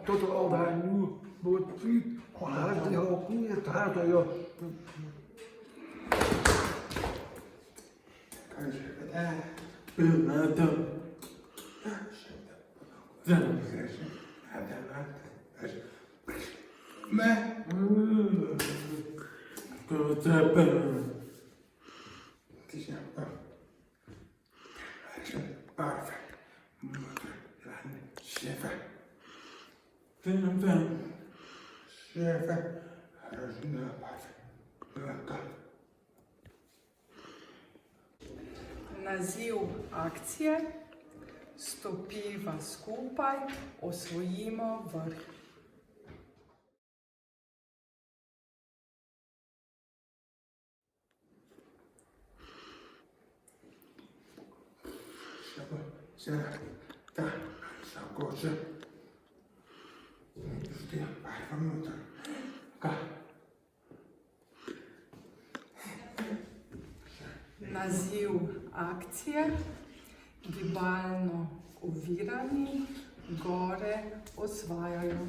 tot al daar nu wordt ziet, daar is die hoop niet hard joh. Naziv akcije: Stopiva skupaj, osvojimo vrh. Naziv akcije: Gibalno ovirani gore osvajajo.